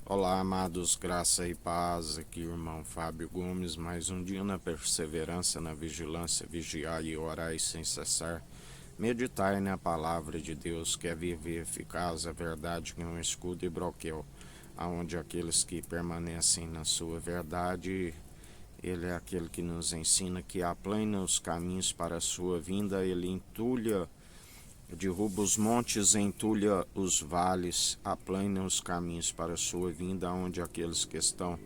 Olá, amados, graça e paz. Aqui, irmão Fábio Gomes. Mais um dia na perseverança, na vigilância, vigiar e orar sem cessar. Meditai na palavra de Deus, que é viva e eficaz, a verdade que é um escudo e broquel, aonde aqueles que permanecem na sua verdade, ele é aquele que nos ensina que aplana os caminhos para a sua vinda, ele entulha, derruba os montes, entulha os vales, aplana os caminhos para a sua vinda, onde aqueles que estão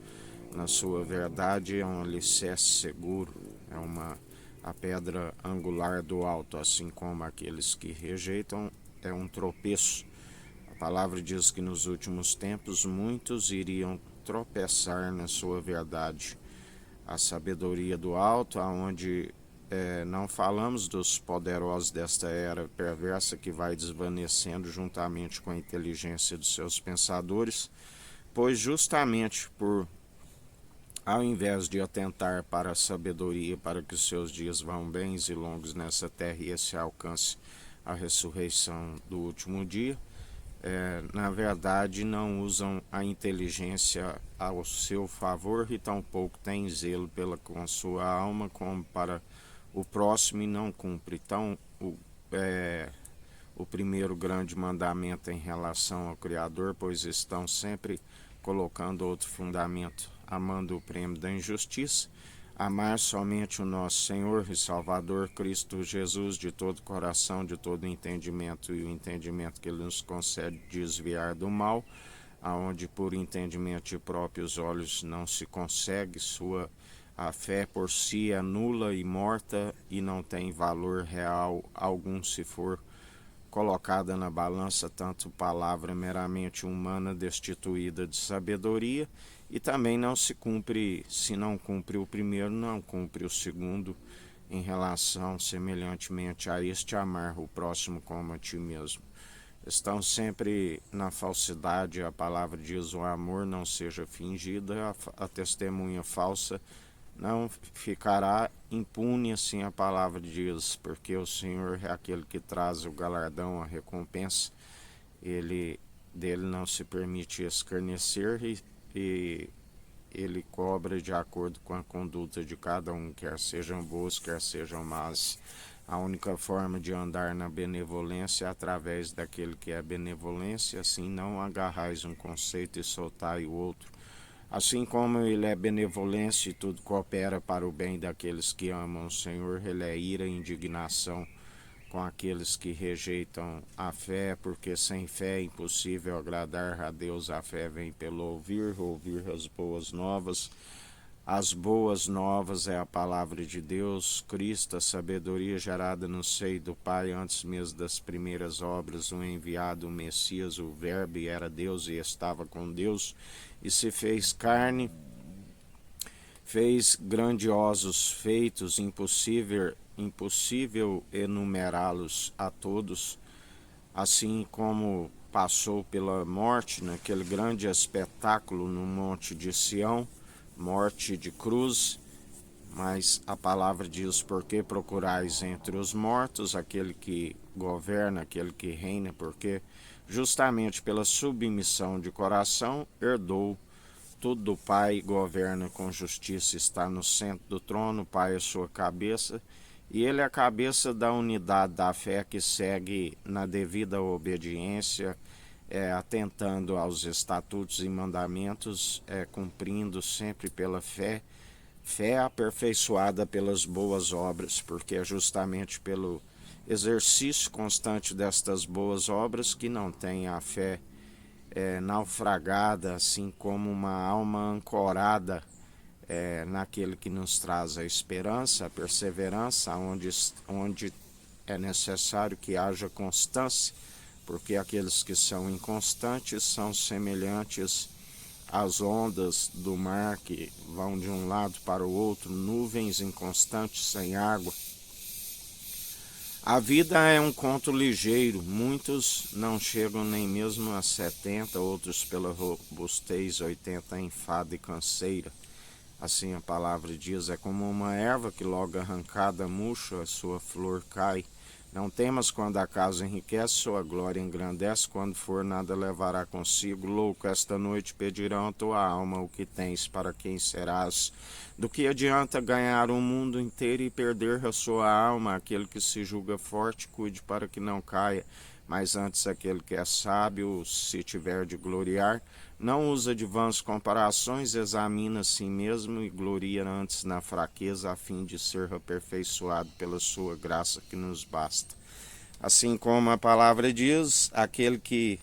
na sua verdade é um alicerce seguro, é a pedra angular do alto, assim como aqueles que rejeitam é um tropeço. A palavra diz que nos últimos tempos muitos iriam tropeçar na sua verdade. A sabedoria do alto, aonde não falamos dos poderosos desta era perversa que vai desvanecendo juntamente com a inteligência dos seus pensadores, pois justamente por, ao invés de atentar para a sabedoria, para que os seus dias vão bens e longos nessa terra e esse alcance a ressurreição do último dia, na verdade não usam a inteligência ao seu favor e tampouco têm zelo com sua alma como para o próximo e não cumpre. Então, o primeiro grande mandamento em relação ao Criador, pois estão sempre colocando outro fundamento, amando o prêmio da injustiça, amar somente o nosso Senhor e Salvador Cristo Jesus de todo coração, de todo entendimento, e o entendimento que Ele nos concede desviar do mal, aonde por entendimento de próprios olhos não se consegue, a fé por si é nula e morta e não tem valor real algum se for colocada na balança tanto palavra meramente humana destituída de sabedoria, e também não se cumpre, se não cumpre o primeiro, não cumpre o segundo, em relação semelhantemente a este amar o próximo como a ti mesmo. Estão sempre na falsidade, a palavra diz: o amor não seja fingida, a testemunha falsa não ficará impune, assim a palavra diz, porque o Senhor é aquele que traz o galardão, a recompensa, ele dele não se permite escarnecer e ele cobra de acordo com a conduta de cada um, quer sejam boas, quer sejam más. A única forma de andar na benevolência é através daquele que é benevolência, assim não agarrais um conceito e soltai o outro. Assim como ele é benevolência e tudo coopera para o bem daqueles que amam o Senhor, ele é ira e indignação com aqueles que rejeitam a fé, porque sem fé é impossível agradar a Deus. A fé vem pelo ouvir, ouvir as boas novas. As boas novas é a palavra de Deus, Cristo, a sabedoria gerada no seio do Pai antes mesmo das primeiras obras, o enviado, o Messias, o Verbo, e era Deus e estava com Deus, e se fez carne, fez grandiosos feitos, impossível enumerá-los a todos, assim como passou pela morte naquele grande espetáculo no Monte de Sião, morte de cruz, mas a palavra diz: porque procurais entre os mortos aquele que governa, aquele que reina, porque justamente pela submissão de coração herdou tudo do Pai, governa com justiça, está no centro do trono, o Pai é sua cabeça, e ele é a cabeça da unidade da fé que segue na devida obediência, atentando aos estatutos e mandamentos, cumprindo sempre pela fé, fé aperfeiçoada pelas boas obras, porque é justamente pelo exercício constante destas boas obras que não tem a fé naufragada, assim como uma alma ancorada naquele que nos traz a esperança, a perseverança, onde é necessário que haja constância, porque aqueles que são inconstantes são semelhantes às ondas do mar que vão de um lado para o outro, nuvens inconstantes sem água. A vida é um conto ligeiro, muitos não chegam nem mesmo a 70, outros pela robustez 80 enfada e canseira. Assim a palavra diz: é como uma erva que logo arrancada murcha, a sua flor cai, Não temas quando acaso enriquece, sua glória engrandece, quando for nada levará consigo. Louco, esta noite pedirão a tua alma o que tens, para quem serás. Do que adianta ganhar o mundo inteiro e perder a sua alma? Aquele que se julga forte, cuide para que não caia. Mas antes aquele que é sábio, se tiver de gloriar, não usa de vãs comparações, examina a si mesmo e gloria antes na fraqueza, a fim de ser aperfeiçoado pela sua graça que nos basta. Assim como a palavra diz, aquele que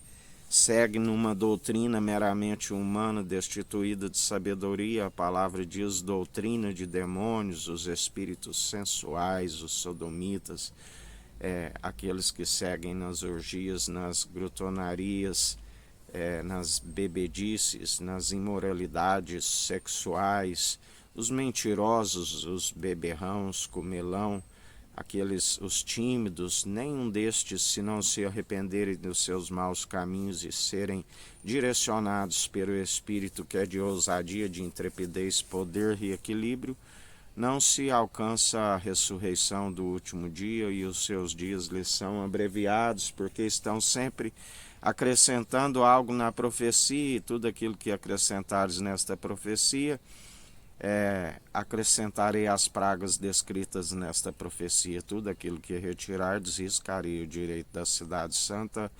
segue numa doutrina meramente humana, destituída de sabedoria, a palavra diz doutrina de demônios, os espíritos sensuais, os sodomitas, aqueles que seguem nas orgias, nas glutonarias, nas bebedices, nas imoralidades sexuais, os mentirosos, os beberrãos, comelão, os tímidos, nenhum destes, se não se arrependerem dos seus maus caminhos e serem direcionados pelo Espírito, que é de ousadia, de intrepidez, poder e equilíbrio, não se alcança a ressurreição do último dia, e os seus dias lhes são abreviados, porque estão sempre acrescentando algo na profecia, e tudo aquilo que acrescentares nesta profecia, acrescentarei as pragas descritas nesta profecia. Tudo aquilo que retirardes, riscarei o direito da cidade santa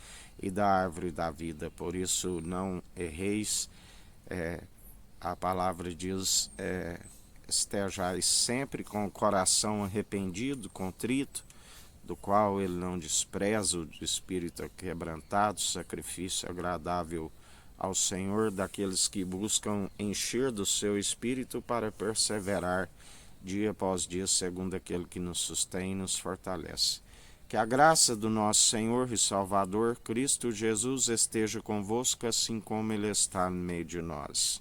e da árvore da vida. Por isso não erreis. A palavra diz, estejais sempre com o coração arrependido, contrito, do qual ele não despreza, o espírito quebrantado, sacrifício agradável ao Senhor, daqueles que buscam encher do seu espírito para perseverar dia após dia, segundo aquele que nos sustém e nos fortalece. Que a graça do nosso Senhor e Salvador, Cristo Jesus, esteja convosco, assim como ele está no meio de nós.